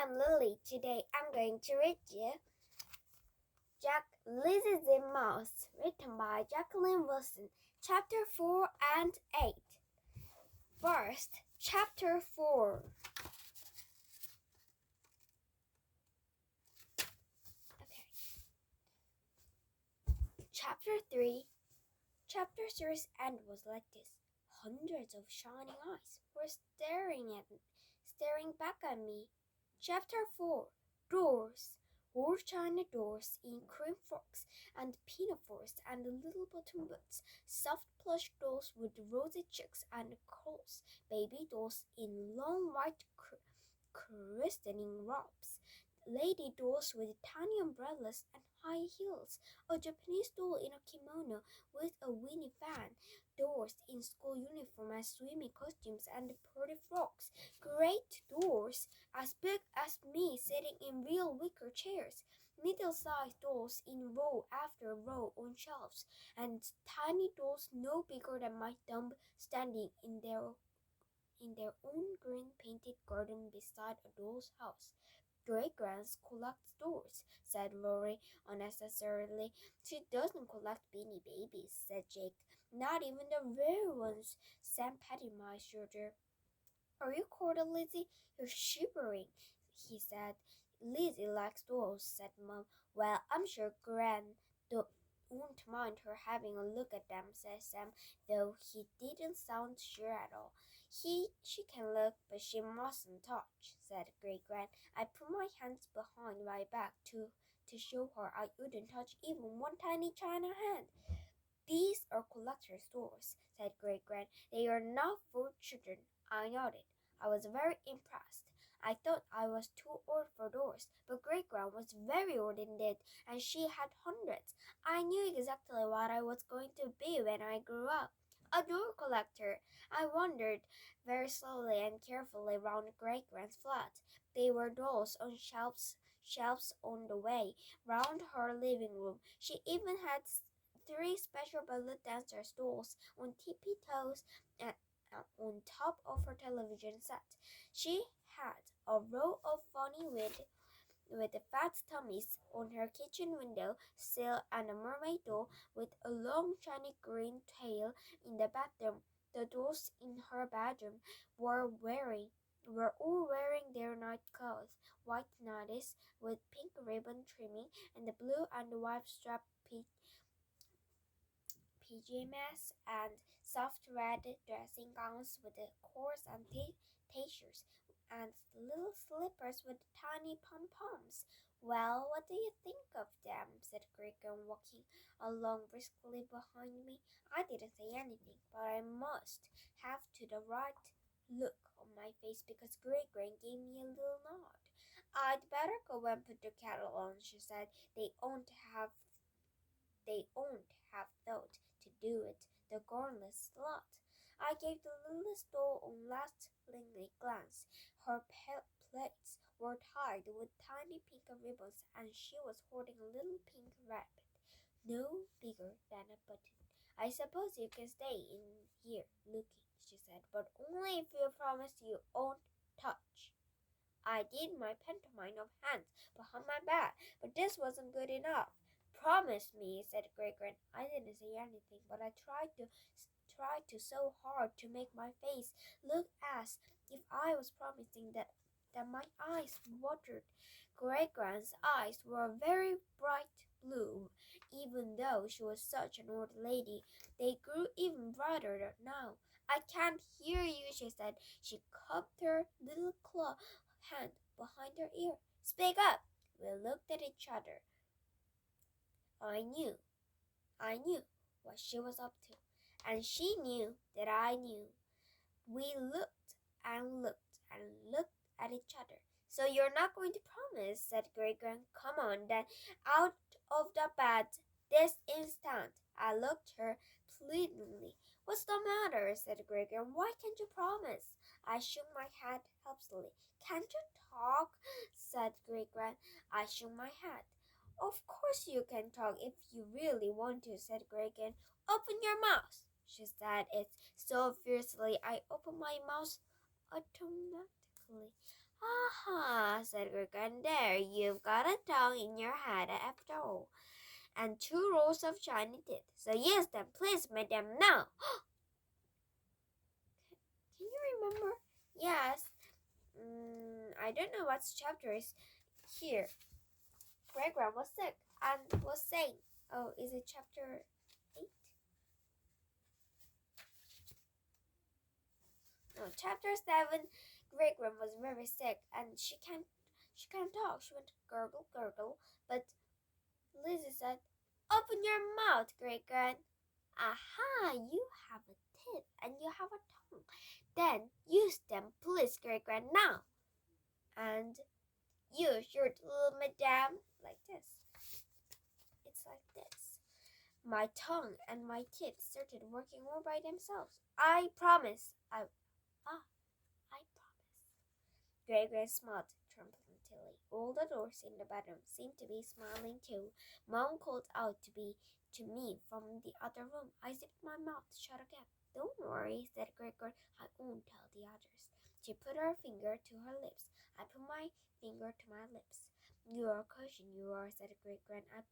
I'm Lily. Today I'm going to read you Lizzie Zipmouth, written by Jacqueline Wilson, Chapter 4 and 8. First, Chapter 4. Okay. Chapter 3. Chapter 3's end was like this. Hundreds of shining eyes were staring back at me. Chapter 4. Doors. All china doors in cream frocks and pinafores and little button boots, soft plush dolls with rosy cheeks and curls, baby dolls in long white christening robes, lady dolls with tiny umbrellas and high heels, a Japanese doll in a kimono with a weenie fan, dolls in school uniform and swimming costumes and pretty frocks, great dolls as big as me sitting in real wicker chairs, middle-sized dolls in row after row on shelves, and tiny dolls no bigger than my thumb standing in their own green painted garden beside a doll's house. Great-Grand's collects dolls, said Rory unnecessarily. She doesn't collect beanie babies, said Jake. Not even the rare ones, Sam patted my shoulder. Are you cold, Lizzie? You're shivering, he said. Lizzie likes dolls, said Mom. Well, I'm sure Gran won't mind her having a look at them, said Sam, though he didn't sound sure at all. She can look, but she mustn't touch, said Great-Gran. I put my hands behind my back to show her I wouldn't touch even one tiny china hand. These are collector's dolls, said Great-Gran. They are not for children. I nodded. I was very impressed. I thought I was too old for dolls, but Great-Gran was very old indeed, and she had hundreds. I knew exactly what I was going to be when I grew up. A doll collector. I wandered very slowly and carefully round Great-Gran's flat. There were dolls on shelves on the way round her living room. She even had 3 special ballet dancer dolls on tippy toes and on top of her television set. She had a row of funny with fat tummies on her kitchen window sill and a mermaid doll with a long shiny green tail in the bathroom. The dolls in her bedroom were all wearing their night clothes, white nighties with pink ribbon trimming and the blue and white striped pajamas and soft red dressing gowns with the cords and t-shirts and little slippers with tiny pom-poms. Well, what do you think of them? Said Great-Gran, walking along briskly behind me. I didn't say anything, but I must have to the right look on my face because Great-Gran gave me a little nod. I'd better go and put the kettle on, she said. They won't have thought to do it, the garnless lot. I gave the littlest doll a last lingering glance. Her plaits were tied with tiny pink ribbons, and she was holding a little pink rabbit, no bigger than a button. I suppose you can stay in here looking, she said, but only if you promise you won't touch. I did my pantomime of hands behind my back, but this wasn't good enough. Promise me, said Great-Gran. I didn't say anything, but I tried to so hard to make my face look as if I was promising that my eyes watered. Great-Gran's eyes were very bright blue, even though she was such an old lady. They grew even brighter now. I can't hear you, she said. She cupped her little claw hand behind her ear. Speak up. We looked at each other. I knew what she was up to, and she knew that I knew. We looked and looked and looked at each other. So you're not going to promise, said Great-Gran. Come on, then, out of the bed this instant. I looked at her pleadingly. What's the matter, said Great-Gran. Why can't you promise? I shook my head helplessly. Can't you talk, said Great-Gran. I shook my head. Of course you can talk if you really want to, said Great-Gran. Open your mouth, she said it so fiercely I opened my mouth automatically. Aha, said Great-Grand. There, you've got a tongue in your head after all, and 2 rows of shiny teeth. So use them, please, madam, now. Can you remember? Yes. I don't know what chapter is here. Great-Grand was sick and was saying, oh, is it chapter 8? No, chapter 7. Great-Grand was very sick and she can't talk. She went gurgle, gurgle, but Lizzie said, open your mouth, Great-Grand. Aha, you have a teeth and you have a tongue. Then use them, please, Great-Grand, now. And use your little madam like this. It's like this. My tongue and my teeth started working all by themselves. I promise. I promise. Great-Grand smiled triumphantly. All the doors in the bedroom seemed to be smiling too. Mom called out to me from the other room. I zipped my mouth shut again. Don't worry, said Great-Grand. I won't tell the others. She put her finger to her lips. I put my finger to my lips. You are a cushion, you are, said Great-Grand. I'm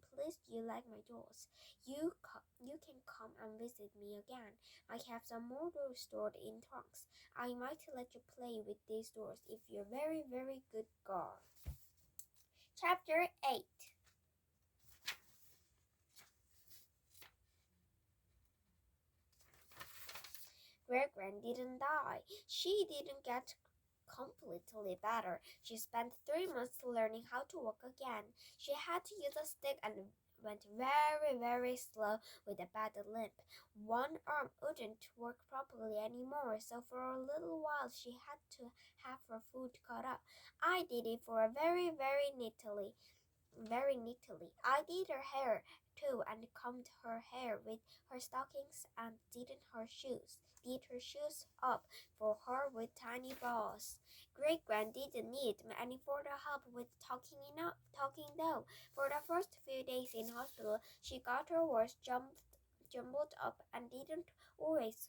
pleased you like my dolls. You can come and visit me again. I have some more doors stored in trunks. I might let you play with these doors if you're a very, very good girl. Chapter 8. Great-Grand didn't die. She didn't get completely better. She spent 3 months learning how to walk again. She had to use a stick and went very, very slow with a bad limp. One arm wouldn't work properly anymore, so for a little while she had to have her food cut up. I did it for very, very neatly. I did her hair too and combed her hair with her stockings and did her shoes up for her with tiny balls. Great-Grand didn't need any further help with talking though. For the first few days in hospital, she got her words jumbled up and didn't always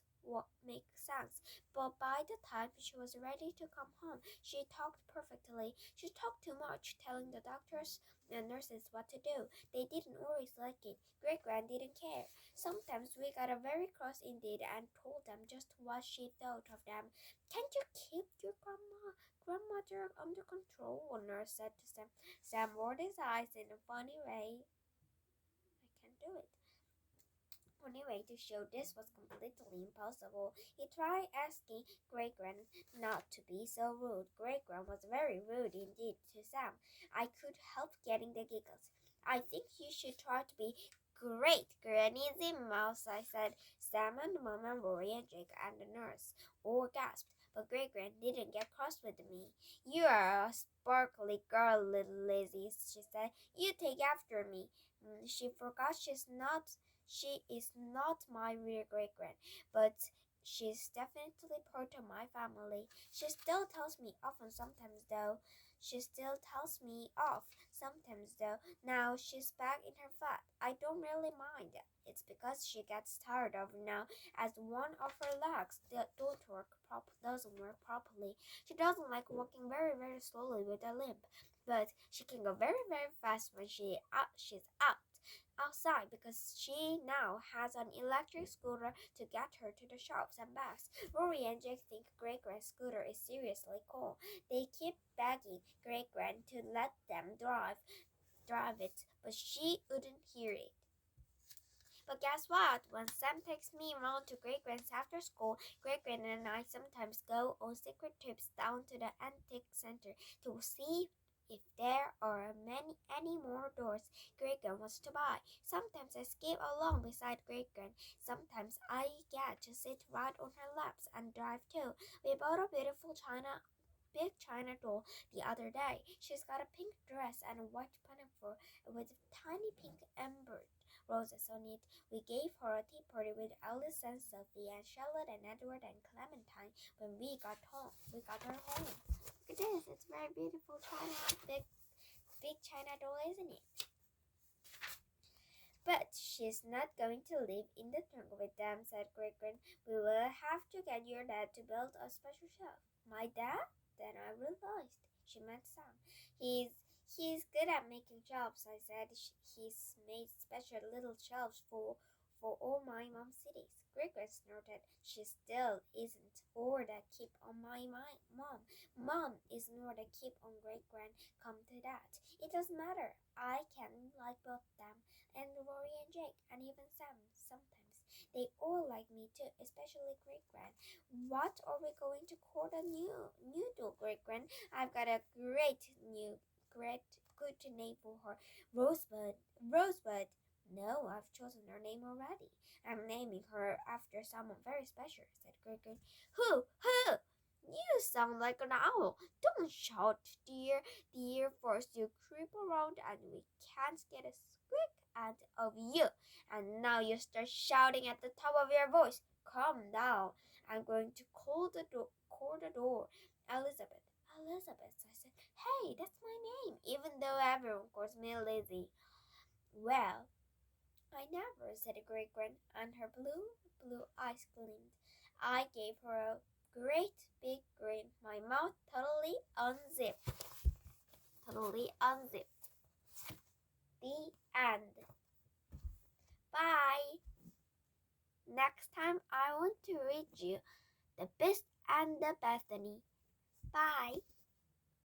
make sense. But by the time she was ready to come home, she talked perfectly. She talked too much, telling the doctors and nurses what to do. They didn't always like it. Great-Grand didn't care. Sometimes we got very cross indeed and told them just what she thought of them. Can't you keep your grandmother under control? One nurse said to Sam. Sam rolled his eyes in a funny way. I can't do it. Funny way to show this was completely impossible. He tried asking Great-Grand not to be so rude. Great-Grand was very rude indeed to Sam. I could help getting the giggles. I think you should try to be great, Granny Zipmouth, I said. Sam and Mom and Rory and Jake and the nurse all gasped, but Great-Grand didn't get cross with me. You are a sparkly girl, little Lizzie, she said. You take after me. She forgot she is not my real Great-Grand, but she's definitely part of my family. She still tells me off sometimes though. Now she's back in her flat. I don't really mind. It's because she gets tired of now as one of her legs doesn't work properly. She doesn't like walking very, very slowly with a limp, but she can go very, very fast when she's outside because she now has an electric scooter to get her to the shops and backs. Rory and Jake think Great-Grand's scooter is seriously cool. They keep begging Great-Grand to let them drive it, but she wouldn't hear it. But guess what? When Sam takes me around to Great-Grand's after school, Great-Grand and I sometimes go on secret trips down to the antique center to see if there are any more doors Great-Grand wants to buy. Sometimes I skip along beside Great-Grand. Sometimes I get to sit right on her laps and drive too. We bought a beautiful big china doll the other day. She's got a pink dress and a white pinafore with tiny pink embroidered roses on it. We gave her a tea party with Alice and Sophie and Charlotte and Edward and Clementine when we got her home. Look at this, it's very beautiful china, big china doll, isn't it? But she's not going to live in the trunk with them, said Great-Grand. We will have to get your dad to build a special shelf. My dad? Then I realized she meant Sam. He's good at making shelves, I said. He's made special little shelves for all my mom's cities. Great-Gran snorted. She still isn't or that keep on my mom. Mom is nor that keep on Great-Gran. Come to that. It doesn't matter. I can like both them and Rory and Jake and even Sam sometimes. They all like me too, especially Great-Gran. What are we going to call the new doll, Great-Gran? I've got a great good name for her. Rosebud. No, I've chosen her name already. I'm naming her after someone very special, said Great-Gran. Who? You sound like an owl. Don't shout, dear. The air force you creep around and we can't get a squeak out of you. And now you start shouting at the top of your voice. Calm down. I'm going to call the door. Elizabeth, I said. Hey, that's my name, even though everyone calls me Lizzie. Well, I never, said Great-Gran, and her blue eyes gleamed. I gave her a great big grin, my mouth totally unzipped. The end. Bye. Next time I want to read you The Beast and the Bethany. Bye.